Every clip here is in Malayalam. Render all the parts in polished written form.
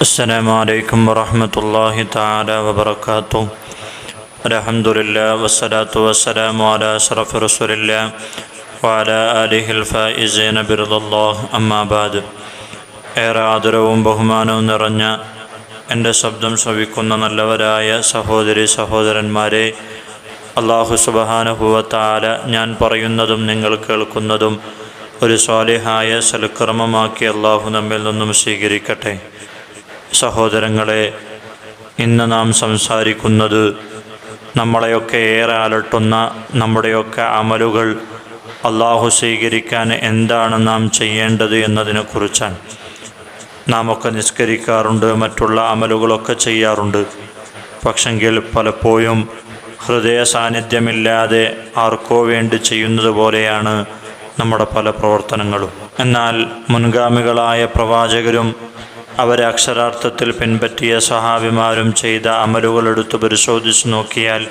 അസ്സലാമു അലൈക്കും വറഹ്മത്തുള്ളാഹി തആല വബറകാതുഹു. അൽഹംദുലില്ലാഹി വസ്സലാത്തു വസ്സലാമു അലാ അശ്റഫി റസൂലില്ലാഹി വഅലാ ആലിഹിൽ ഫായിസീന ബിറിദല്ലാഹ്. അമ്മാ ബഅദ്. ഏറെ ആദരവും ബഹുമാനവും നിറഞ്ഞ എൻ്റെ ശബ്ദം ശ്രവിക്കുന്ന നല്ലവരായ സഹോദരി സഹോദരന്മാരെ, അല്ലാഹു സുബ്ഹാനഹു വ തആല ഞാൻ പറയുന്നതും നിങ്ങൾ കേൾക്കുന്നതും ഒരു സ്വാലിഹായ സൽക്കർമ്മമാക്കി അല്ലാഹു നമ്മിൽ നിന്നും സ്വീകരിക്കട്ടെ. സഹോദരങ്ങളെ, ഇന്ന് നാം സംസാരിക്കുന്നത് നമ്മളെയൊക്കെ ഏറെ അലട്ടുന്ന നമ്മുടെയൊക്കെ അമലുകൾ അല്ലാഹു സ്വീകരിക്കാൻ എന്താണ് നാം ചെയ്യേണ്ടത് എന്നതിനെക്കുറിച്ചാണ്. നാം ഒക്കെ നിസ്കരിക്കാറുണ്ട്, മറ്റുള്ള അമലുകളൊക്കെ ചെയ്യാറുണ്ട്. പക്ഷെങ്കിൽ പലപ്പോഴും ഹൃദയ സാന്നിധ്യമില്ലാതെ ആർക്കോ വേണ്ടി ചെയ്യുന്നത് പോലെയാണ് നമ്മുടെ പല പ്രവർത്തനങ്ങളും. എന്നാൽ മുൻഗാമികളായ പ്രവാചകരും അവരെ അക്ഷരാർത്ഥത്തിൽ പിൻപറ്റിയ സഹാബിമാരും ചെയ്ത അമലുകൾ എടുത്തു പരിശോധിച്ച് നോക്കിയാൽ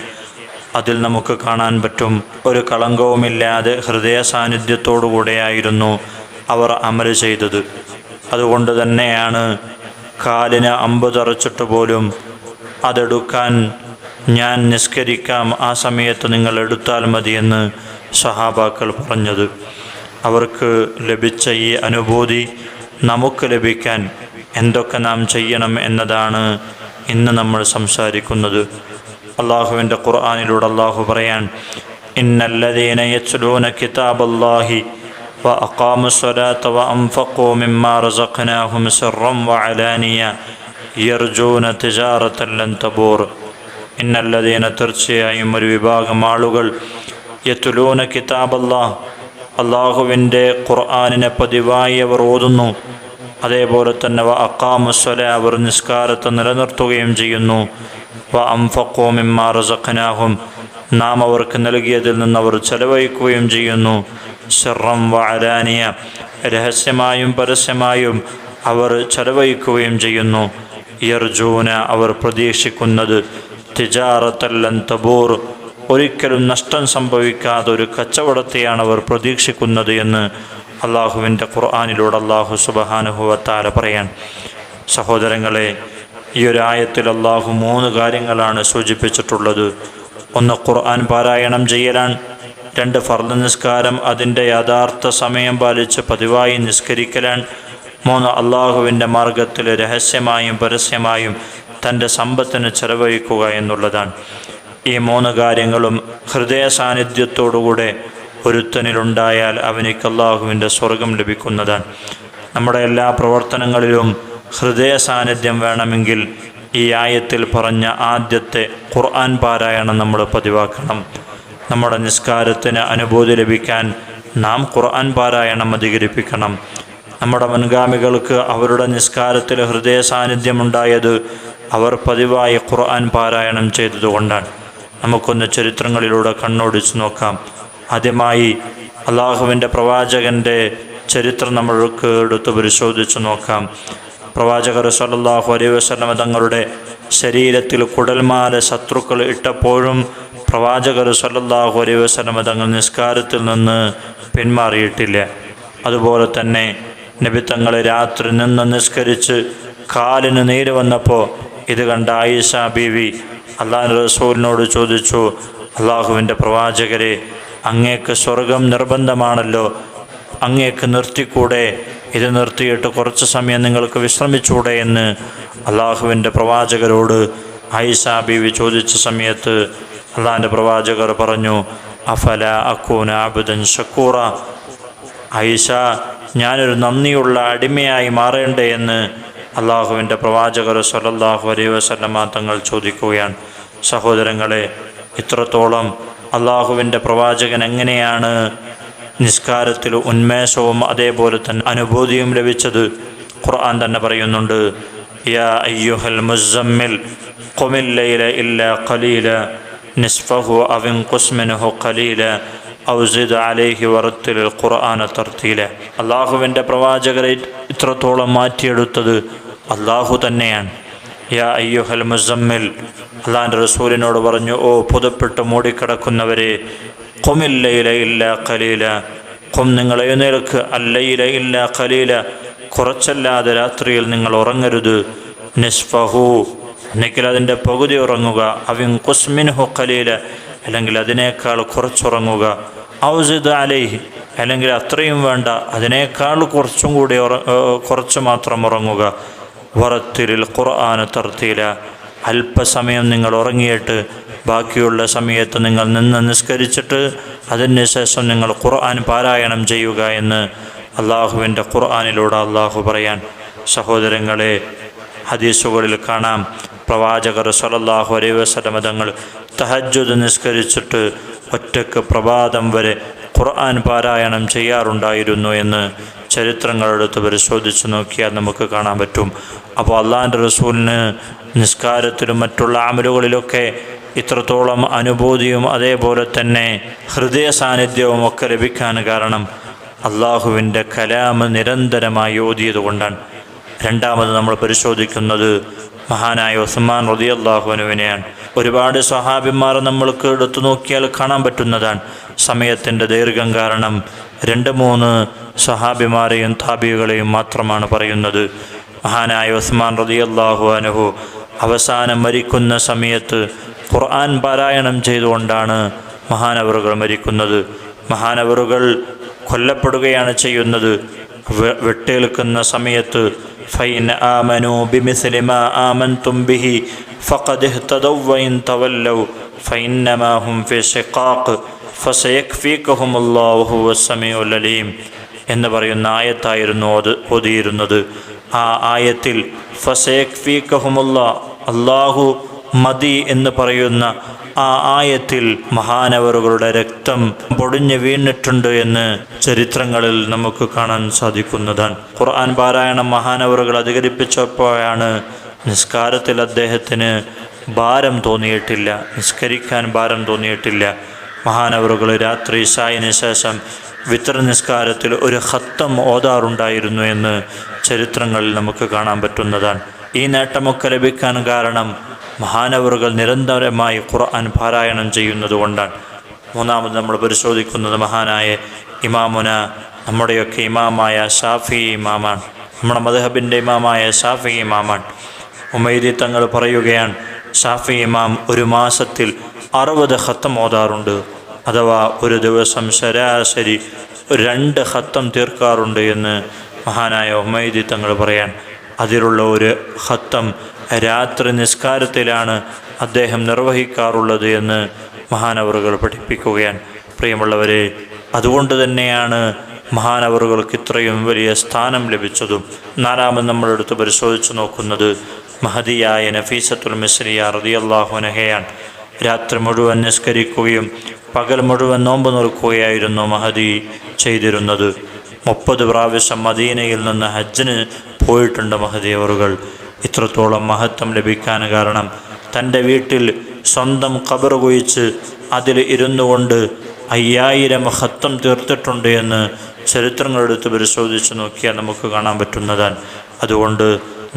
അതിൽ നമുക്ക് കാണാൻ പറ്റും, ഒരു കളങ്കവുമില്ലാതെ ഹൃദയ സാന്നിധ്യത്തോടുകൂടെയായിരുന്നു അവർ അമൽ ചെയ്തത്. അതുകൊണ്ട് തന്നെയാണ് കാലിന് അമ്പ് തറച്ചിട്ട് പോലും അതെടുക്കാൻ ഞാൻ നിസ്കരിക്കാം, ആ സമയത്ത് നിങ്ങൾ എടുത്താൽ മതിയെന്ന് സഹാബാക്കൾ പറഞ്ഞത്. അവർക്ക് ലഭിച്ച ഈ അനുഭൂതി നമുക്ക് ലഭിക്കാൻ എന്തൊക്കെ നാം ചെയ്യണം എന്നതാണ് ഇന്ന് നമ്മൾ സംസാരിക്കുന്നത്. അള്ളാഹുവിൻ്റെ ഖുർആനിലൂടെ അള്ളാഹു പറയാൻ, ഇന്നല്ലദീന യത്ലൂന കിതാബല്ലാഹി വ അഖാമുസ്സലാത്ത വ അൻഫഖൂ മിമ്മാ റസഖ്നാഹും സിർറൻ വ അലാനിയ യർജൂന തിജാറത്തൻ ലൻ തബൂർ. ഇന്നല്ലദീന, തീർച്ചയായും ഒരു വിഭാഗം ആളുകൾ, യത്ലൂന കിതാബല്ലാഹ്, അള്ളാഹുവിൻ്റെ ഖുർആനിനെ പതിവായി അവർ ഓതുന്നു. അതേപോലെ തന്നെ വ അഖാമുസ്സലാ, അവർ നിസ്കാരത്തെ നിലനിർത്തുകയും ചെയ്യുന്നു. വ അൻഫഖൂ മിമ്മാ റസഖ്നാഹും, നാം അവർക്ക് നൽകിയതിൽ നിന്ന് അവർ ചെലവഴിക്കുകയും ചെയ്യുന്നു. സിർറൻ വ അലാനിയ, രഹസ്യമായും പരസ്യമായും അവർ ചെലവഴിക്കുകയും ചെയ്യുന്നു. യർജൂന, അവർ പ്രതീക്ഷിക്കുന്നത്, തിജാറത്തൻ ലൻ തബൂർ, ഒരിക്കലും നഷ്ടം സംഭവിക്കാതെ ഒരു കച്ചവടത്തെയാണ് അവർ പ്രതീക്ഷിക്കുന്നത് എന്ന് അള്ളാഹുവിൻ്റെ ഖുർആനിലൂടെ അള്ളാഹു സുബ്ഹാനഹു വ തആല പറയാൻ. സഹോദരങ്ങളെ, ഈ ഒരു ആയത്തിൽ അള്ളാഹു 3 കാര്യങ്ങളാണ് സൂചിപ്പിച്ചിട്ടുള്ളത്. 1 ഖുർആൻ പാരായണം ചെയ്യലാണ്. 2 ഫർദ് നിസ്കാരം അതിൻ്റെ യഥാർത്ഥ സമയം പാലിച്ച് പതിവായി നിസ്കരിക്കലാണ്. 3 അള്ളാഹുവിൻ്റെ മാർഗത്തിൽ രഹസ്യമായും പരസ്യമായും തൻ്റെ സമ്പത്തിന് ചെലവഴിക്കുക എന്നുള്ളതാണ്. ഈ 3 കാര്യങ്ങളും ഹൃദയ സാന്നിധ്യത്തോടുകൂടെ ഒരുത്തനിലുണ്ടായാൽ അവനിക്ക് അള്ളാഹുവിൻ്റെ സ്വർഗം ലഭിക്കുന്നതാണ്. നമ്മുടെ എല്ലാ പ്രവർത്തനങ്ങളിലും ഹൃദയ സാന്നിധ്യം വേണമെങ്കിൽ ഈ ആയത്തിൽ പറഞ്ഞ ആദ്യത്തെ ഖുർആൻ പാരായണം നമ്മൾ പതിവാക്കണം. നമ്മുടെ നിസ്കാരത്തിന് അനുഭൂതി ലഭിക്കാൻ നാം ഖുർആൻ പാരായണം അധികരിപ്പിക്കണം. നമ്മുടെ മുൻഗാമികൾക്ക് അവരുടെ നിസ്കാരത്തിൽ ഹൃദയ സാന്നിധ്യമുണ്ടായത് അവർ പതിവായി ഖുർആൻ പാരായണം ചെയ്തതുകൊണ്ടാണ്. നമുക്കൊന്ന് ചരിത്രങ്ങളിലൂടെ കണ്ണോടിച്ച് നോക്കാം. ആദ്യമായി അള്ളാഹുവിൻ്റെ പ്രവാചകൻ്റെ ചരിത്രം നമ്മൾക്ക് എടുത്ത് പരിശോധിച്ച് നോക്കാം. പ്രവാചകർ സ്വല്ലല്ലാഹു അലൈഹി വസല്ലം തങ്ങളുടെ ശരീരത്തിൽ കുടൽമാല ശത്രുക്കൾ ഇട്ടപ്പോഴും പ്രവാചകർ സ്വല്ലല്ലാഹു അലൈഹി വസല്ലം തങ്ങൾ നിസ്കാരത്തിൽ നിന്ന് പിന്മാറിയിട്ടില്ല. അതുപോലെ തന്നെ നബി തങ്ങൾ രാത്രി നിന്ന് നിസ്കരിച്ച് കാലിന് നീര് വന്നപ്പോൾ ഇത് കണ്ട ആയിഷ ബീവി അള്ളാഹു റസൂലിനോട് ചോദിച്ചു, അള്ളാഹുവിൻ്റെ പ്രവാചകരെ, അങ്ങേക്ക് സ്വർഗം നിർബന്ധമാണല്ലോ, അങ്ങേക്ക് നിർത്തിക്കൂടെ? ഇത് നിർത്തിയിട്ട് കുറച്ച് സമയം നിങ്ങൾക്ക് വിശ്രമിച്ചൂടെ എന്ന് അള്ളാഹുവിൻ്റെ പ്രവാചകരോട് ആയിഷ ബീവി ചോദിച്ച സമയത്ത് അള്ളാഹിൻ്റെ പ്രവാചകർ പറഞ്ഞു, അഫല അക്കൂന അബ്ദൻ ശക്കൂറ, ആയിഷ, ഞാനൊരു നന്ദിയുള്ള അടിമയായി മാറേണ്ടേ എന്ന് അള്ളാഹുവിൻ്റെ പ്രവാചകർ സ്വല്ലല്ലാഹു അലൈഹി വസല്ലമ തങ്ങൾ ചോദിക്കുകയാണ്. സഹോദരങ്ങളെ, ഇത്രത്തോളം അള്ളാഹുവിൻ്റെ പ്രവാചകൻ എങ്ങനെയാണ് നിസ്കാരത്തിൽ ഉന്മേഷവും അതേപോലെ തന്നെ അനുഭൂതിയും ലഭിച്ചത്? ഖുർആൻ തന്നെ പറയുന്നുണ്ട്, യാ അയ്യുഹൽ മുസമ്മിൽ ഖുമിൽ ലൈല ഇല്ലാ ഖലീല നിസ്ഫഹു അവ ഇൻഖുസ് മിൻഹു ഖലീല ഔ സിദ് അലൈഹി വറത്തിലിൽ ഖുർആന തർത്തീല. അള്ളാഹുവിൻ്റെ പ്രവാചകരെ ഇത്രത്തോളം മാറ്റിയെടുത്തത് അള്ളാഹു തന്നെയാണ്. യാ അയ്യുഹൽ മുസമ്മിൽ, അള്ളാഹിൻ്റെ റസൂലിനോട് പറഞ്ഞു, ഓ പുതപ്പെട്ട് മൂടിക്കിടക്കുന്നവരെ, ഖുമിൽ ലൈല ഇല്ലാ ഖലീല, നിങ്ങൾ എഴുന്നേൽക്ക്, അല്ലയില ഇല്ല ഖലീല, കുറച്ചല്ലാതെ രാത്രിയിൽ നിങ്ങൾ ഉറങ്ങരുത്. നിസ്ഫഹു അല്ലെങ്കിൽ അതിൻ്റെ പകുതി ഉറങ്ങുക, അവിൻ ഖുസ്മിൻഹു ഖലീല അല്ലെങ്കിൽ അതിനേക്കാൾ കുറച്ചുറങ്ങുക, ഔസിദ് അലൈഹി അല്ലെങ്കിൽ അത്രയും വേണ്ട അതിനേക്കാൾ കുറച്ചും കൂടി കുറച്ച് മാത്രം ഉറങ്ങുക, വറത്തിലിൽ ഖുർആന തർത്തീല അല്പസമയം നിങ്ങൾ ഉറങ്ങിയിട്ട് ബാക്കിയുള്ള സമയത്ത് നിങ്ങൾ നിന്ന് നിസ്കരിച്ചിട്ട് അതിന് ശേഷം നിങ്ങൾ ഖുർആൻ പാരായണം ചെയ്യുക എന്ന് അള്ളാഹുവിൻ്റെ ഖുർആനിലൂടെ അള്ളാഹു പറയാൻ. സഹോദരങ്ങളെ, ഹദീസുകളിൽ കാണാം പ്രവാചകർ സ്വല്ലല്ലാഹു അലൈഹി വസല്ലം തങ്ങൾ തഹജ്ജുദ് നിസ്കരിച്ചിട്ട് ഒറ്റക്ക് പ്രഭാതം വരെ ഖുർആൻ പാരായണം ചെയ്യാറുണ്ടായിരുന്നു എന്ന് ചരിത്രങ്ങളെടുത്ത് പരിശോധിച്ച് നോക്കിയാൽ നമുക്ക് കാണാൻ പറ്റും. അപ്പോൾ അള്ളാഹിൻ്റെ റസൂലിന് നിസ്കാരത്തിലും മറ്റുള്ള അമലുകളിലൊക്കെ ഇത്രത്തോളം അനുഭൂതിയും അതേപോലെ തന്നെ ഹൃദയ സാന്നിധ്യവും ഒക്കെ ലഭിക്കാൻ കാരണം അള്ളാഹുവിൻ്റെ കലാം നിരന്തരമായി ഓതിയത് കൊണ്ടാണ്. രണ്ടാമത് നമ്മൾ പരിശോധിക്കുന്നത് മഹാനായ ഉസ്മാൻ റളിയല്ലാഹു അൻഹുവിനെയാണ്. ഒരുപാട് സ്വഹാബിമാർ നമ്മൾക്ക് എടുത്തു നോക്കിയാൽ കാണാൻ പറ്റുന്നതാണ്. സമയത്തിൻ്റെ ദൈർഘ്യം കാരണം 2-3 സ്വഹാബിമാരെയും താബികളെയും മാത്രമാണ് പറയുന്നത്. മഹാനായ ഉസ്മാൻ റളിയല്ലാഹു അൻഹു അവസാനം മരിക്കുന്ന സമയത്ത് ഖുർആൻ പാരായണം ചെയ്തുകൊണ്ടാണ് മഹാനവറുകൾ മരിക്കുന്നത്. മഹാനവറുകൾ കൊല്ലപ്പെടുകയാണ് ചെയ്യുന്നത്. വെട്ടേൽക്കുന്ന സമയത്ത് ഫൈൻ ആമനു ബിമിസ്ലി മാ ആമൻതും ബിഹി ഫഖദ് ഇഹ്തദൗ വഇൻ തവല്ലൗ ഫഇന്നമാ ഹും ഫി ശിഖാഖ് ഫസയക്ഫീകഹുമുല്ലാഹു വഹുവസ് സമീഉൽ അലീം എന്ന് പറയുന്ന ആയത്തായിരുന്നു ഓതിയിരുന്നത്. ആ ആയത്തിൽ ഫസയക്ഫീകഹുമുല്ലാഹ് അല്ലാഹു മതി എന്ന് പറയുന്ന ആ ആയത്തിൽ മഹാനവറുകളുടെ രക്തം പൊടിഞ്ഞു വീണിട്ടുണ്ട് എന്ന് ചരിത്രങ്ങളിൽ നമുക്ക് കാണാൻ സാധിക്കുന്നതാണ്. ഖുർആൻ പാരായണം മഹാനവറുകൾ അധികരിപ്പിച്ചപ്പോഴാണ് നിസ്കാരത്തിൽ അദ്ദേഹത്തിന് ഭാരം തോന്നിയിട്ടില്ല, നിസ്കരിക്കാൻ ഭാരം തോന്നിയിട്ടില്ല. മഹാനവറുകൾ രാത്രി ഇശായിന് ശേഷം വിത്ർ നിസ്കാരത്തിൽ ഒരു ഖത്തം ഓതാറുണ്ടായിരുന്നു എന്ന് ചരിത്രങ്ങളിൽ നമുക്ക് കാണാൻ പറ്റുന്നതാണ്. ഈ നേട്ടമൊക്കെ ലഭിക്കാൻ കാരണം മഹാനവറുകൾ നിരന്തരമായി ഖുർആൻ പാരായണം ചെയ്യുന്നത് കൊണ്ടാണ്. മൂന്നാമത് നമ്മൾ പരിശോധിക്കുന്നത് മഹാനായ ഇമാമുന, നമ്മുടെയൊക്കെ ഇമാമായ ഷാഫി ഇമാമാണ്, നമ്മുടെ മദ്ഹബിൻ്റെ ഇമാമായ ഷാഫി ഇമാമാണ്. ഉമൈദി തങ്ങൾ പറയുകയാണ്, ഷാഫി ഇമാം ഒരു മാസത്തിൽ 60 ഖത്തം ഓതാറുണ്ട്, അഥവാ ഒരു ദിവസം ശരാശരി 2 ഖത്തം തീർക്കാറുണ്ട് എന്ന് മഹാനായ ഉമൈദി തങ്ങൾ പറയാൻ. അതിലുള്ള ഒരു ഖത്തം രാത്രി നിസ്കാരത്തിലാണ് അദ്ദേഹം നിർവഹിക്കാറുള്ളത് എന്ന് മഹാനവറുകൾ പഠിപ്പിക്കുകയാണ്. പ്രിയമുള്ളവരെ, അതുകൊണ്ട് തന്നെയാണ് മഹാനവറുകൾക്ക് ഇത്രയും വലിയ സ്ഥാനം ലഭിച്ചതും. നാലാമത് നമ്മളെടുത്ത് പരിശോധിച്ച് നോക്കുന്നത് മഹദിയായ നഫീസത്തുൽ മിസ്രിയ റളിയല്ലാഹു അൻഹയാണ്. രാത്രി മുഴുവൻ നിസ്കരിക്കുകയും പകൽ മുഴുവൻ നോമ്പ് നോക്കുകയായിരുന്നു മഹദി ചെയ്തിരുന്നത്. 30 പ്രാവശ്യം മദീനയിൽ നിന്ന് ഹജ്ജിന് പോയിട്ടുണ്ട് മഹദി അവറുകൾ. ഇത്രത്തോളം മഹത്വം ലഭിക്കാൻ കാരണം തൻ്റെ വീട്ടിൽ സ്വന്തം ഖബർ കുഴിച്ച് അതിൽ ഇരുന്നു കൊണ്ട് 5000 ഖത്തം തീർത്തിട്ടുണ്ട് എന്ന് ചരിത്രങ്ങളെടുത്ത് പരിശോധിച്ച് നോക്കിയാൽ നമുക്ക് കാണാൻ പറ്റുന്നതാണ്. അതുകൊണ്ട്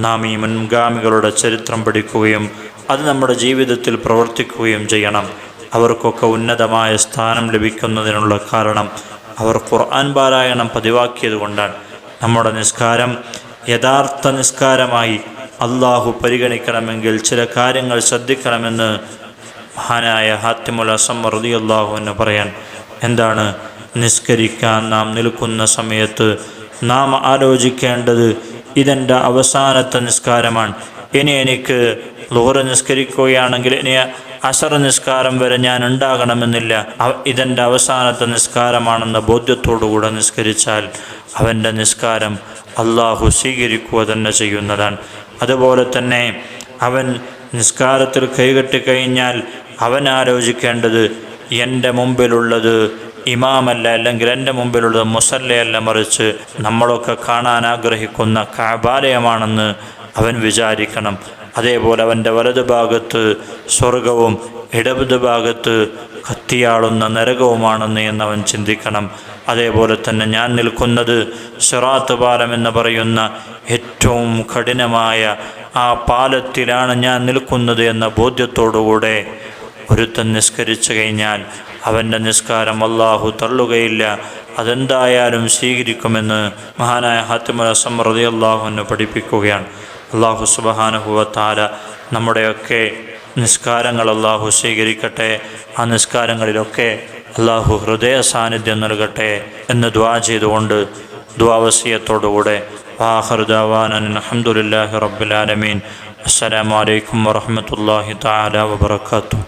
നാം ഈ മുൻഗാമികളുടെ ചരിത്രം പഠിക്കുകയും അത് നമ്മുടെ ജീവിതത്തിൽ പ്രവർത്തിക്കുകയും ചെയ്യണം. അവർക്കൊക്കെ ഉന്നതമായ സ്ഥാനം ലഭിക്കുന്നതിനുള്ള കാരണം അവർ ഖുർആൻ പാരായണം പതിവാക്കിയത് കൊണ്ടാണ്. നമ്മുടെ നിസ്കാരം യഥാർത്ഥ നിസ്കാരമായി അള്ളാഹു പരിഗണിക്കണമെങ്കിൽ ചില കാര്യങ്ങൾ ശ്രദ്ധിക്കണമെന്ന് മഹാനായ ഹാത്തിമുൽ അസം റളിയല്ലാഹു അൻഹു പറയാൻ. എന്താണ്? നിസ്കരിക്കാൻ നാം നിൽക്കുന്ന സമയത്ത് നാം ആലോചിക്കേണ്ടത്, ഇതെൻ്റെ അവസാനത്തെ നിസ്കാരമാണ്. ഇനി എനിക്ക് ളുഹർ നിസ്കരിക്കുകയാണെങ്കിൽ ഇനി അസർ നിസ്കാരം വരെ ഞാൻ ഉണ്ടാകണമെന്നില്ല. ഇതെൻ്റെ അവസാനത്തെ നിസ്കാരമാണെന്ന ബോധ്യത്തോടുകൂടെ നിസ്കരിച്ചാൽ അവൻ്റെ നിസ്കാരം അള്ളാഹു സ്വീകരിക്കുക തന്നെ ചെയ്യുന്നതാണ്. അതുപോലെ തന്നെ അവൻ നിസ്കാരത്തിൽ കൈകെട്ടിക്കഴിഞ്ഞാൽ അവൻ ആലോചിക്കേണ്ടത്, എൻ്റെ മുമ്പിലുള്ളത് ഇമാമല്ല, അല്ലെങ്കിൽ എൻ്റെ മുമ്പിലുള്ളത് മുസല്ലയല്ല, മറിച്ച് നമ്മളൊക്കെ കാണാൻ ആഗ്രഹിക്കുന്ന കഅബാലയമാണെന്ന് അവൻ വിചാരിക്കണം. അതേപോലെ അവൻ്റെ വലതു ഭാഗത്ത് സ്വർഗവും ഇടത് ഭാഗത്ത് കത്തിയാളുന്ന നരകവുമാണെന്ന് എന്നവൻ ചിന്തിക്കണം. അതേപോലെ തന്നെ ഞാൻ നിൽക്കുന്നത് സിറാത്ത് പാലം എന്ന് പറയുന്ന ഏറ്റവും കഠിനമായ ആ പാലത്തിലാണ് ഞാൻ നിൽക്കുന്നത് എന്ന ബോധ്യത്തോടുകൂടെ ഒരുത്തൻ നിസ്കരിച്ചു കഴിഞ്ഞാൽ അവൻ്റെ നിസ്കാരം അള്ളാഹു തള്ളുകയില്ല, അതെന്തായാലും സ്വീകരിക്കുമെന്ന് മഹാനായ ഹാത്തിമുൽ അസം റളിയല്ലാഹു അൻഹു പഠിപ്പിക്കുകയാണ്. അല്ലാഹു സുബ്ഹാനഹു വ തആല നമ്മുടെയൊക്കെ നിസ്കാരങ്ങൾ അല്ലാഹു സ്വീകരിക്കട്ടെ. ആ നിസ്കാരങ്ങളിലൊക്കെ അല്ലാഹു ഹൃദയ സാന്നിധ്യം നൽകട്ടെ എന്ന് ദുആ ചെയ്തുകൊണ്ട് ദുആവസിയത്തോടുകൂടെ ആഖിറു ദഅവാനാ അൽഹംദുലില്ലാഹി റബ്ബിൽ ആലമീൻ. അസ്സലാമു അലൈക്കും വറഹ്മത്തുള്ളാഹി തആല വബറകാതുഹു.